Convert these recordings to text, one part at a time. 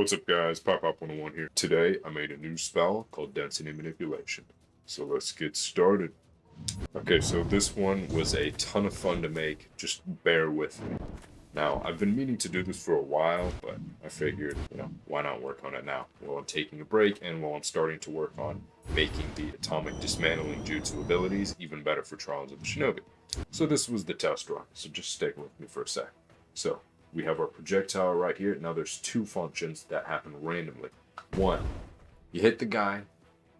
What's up guys, Pop101 here. Today I made a new spell called Density Manipulation. So let's get started. Okay, so this one was a ton of fun to make, just bear with me. Now, I've been meaning to do this for a while, but I figured, why not work on it now? While I'm taking a break and while I'm starting to work on making the atomic dismantling jutsu abilities even better for Trials of the Shinobi. So this was the test run, so just stick with me for a sec. So, we have our projectile right here. Now there's two functions that happen randomly. One, you hit the guy,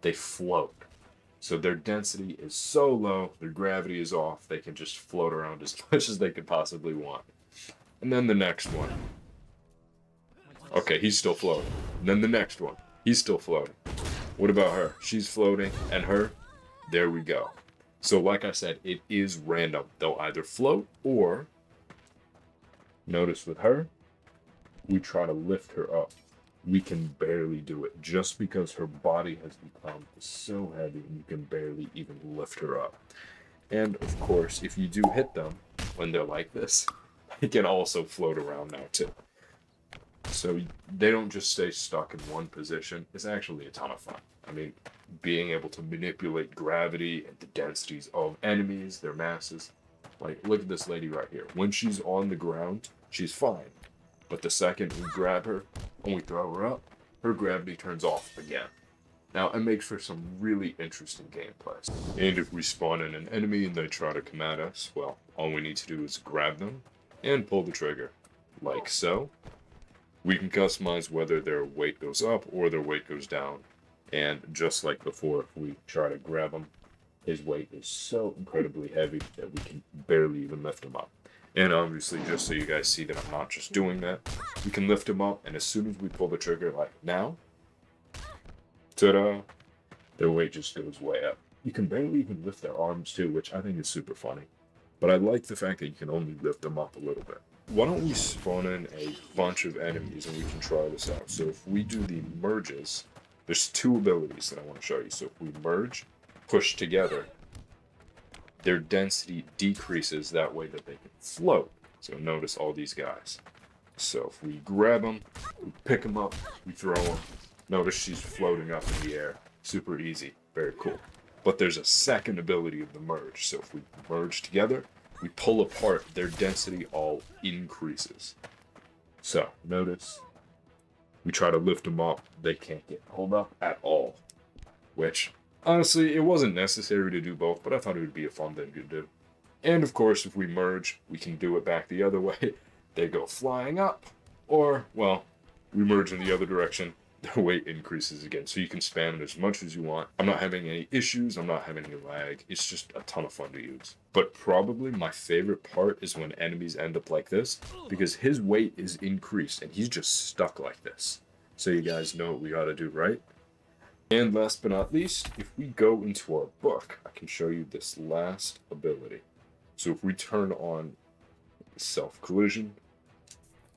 they float. So their density is so low, their gravity is off, they can just float around as much as they could possibly want. And then the next one. Okay, he's still floating. And then the next one, he's still floating. What about her? She's floating, and her? There we go. So like I said, it is random. They'll either float or, notice with her, we try to lift her up. We can barely do it just because her body has become so heavy and you can barely even lift her up. And of course, if you do hit them when they're like this, they can also float around now too. So they don't just stay stuck in one position. It's actually a ton of fun. I mean, being able to manipulate gravity and the densities of enemies, their masses. Like, look at this lady right here. When she's on the ground, she's fine. But the second we grab her and we throw her up, her gravity turns off again. Now, it makes for some really interesting gameplay. And if we spawn in an enemy and they try to come at us, well, all we need to do is grab them and pull the trigger, like so. We can customize whether their weight goes up or their weight goes down. And just like before, if we try to grab him, his weight is so incredibly heavy that we can barely even lift him up. And obviously, just so you guys see that I'm not just doing that, we can lift him up, and as soon as we pull the trigger, like now, ta-da, their weight just goes way up. You can barely even lift their arms too, which I think is super funny. But I like the fact that you can only lift them up a little bit. Why don't we spawn in a bunch of enemies and we can try this out. So if we do the merges, there's two abilities that I want to show you. So if we merge, push together, their density decreases that way that they can float. So notice all these guys. So if we grab them, we pick them up, we throw them. Notice she's floating up in the air. Super easy, very cool. But there's a second ability of the merge. So if we merge together, we pull apart, their density all increases. So notice, we try to lift them up, they can't get pulled up at all. Which, honestly, it wasn't necessary to do both, but I thought it would be a fun thing to do. And of course, if we merge, we can do it back the other way. They go flying up, or, well, we merge in the other direction, their weight increases again. So you can spam it as much as you want. I'm not having any issues, I'm not having any lag. It's just a ton of fun to use. But probably my favorite part is when enemies end up like this, because his weight is increased and he's just stuck like this. So you guys know what we gotta do, right? And last but not least, if we go into our book, I can show you this last ability. So if we turn on self-collision,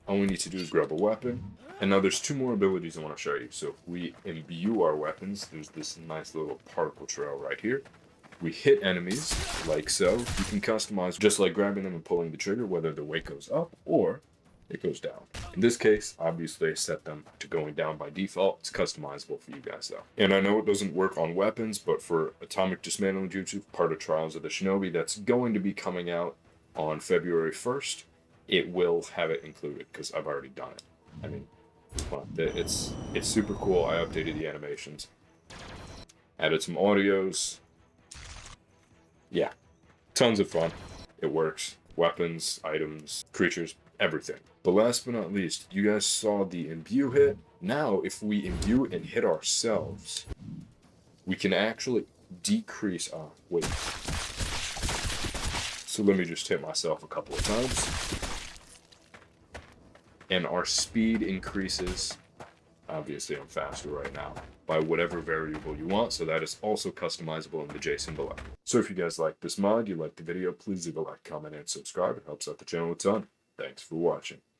all we need to do is grab a weapon. And now there's two more abilities I want to show you. So if we imbue our weapons, there's this nice little particle trail right here. We hit enemies, like so. You can customize just like grabbing them and pulling the trigger, whether the weight goes up or it goes down. In this case, obviously I set them to going down by default. It's customizable for you guys though. And I know it doesn't work on weapons, but for Atomic Dismantling Jutsu, part of Trials of the Shinobi, that's going to be coming out on February 1st. It will have it included because I've already done it. I mean, well, it's super cool. I updated the animations, added some audios. Yeah, tons of fun. It works. Weapons, items, creatures, everything. But last but not least, you guys saw the imbue hit. Now, if we imbue and hit ourselves, we can actually decrease our weight. So let me just hit myself a couple of times. And our speed increases. Obviously, I'm faster right now by whatever variable you want. So that is also customizable in the JSON below. So if you guys like this mod, you like the video, please leave a like, comment, and subscribe. It helps out the channel a ton. Thanks for watching.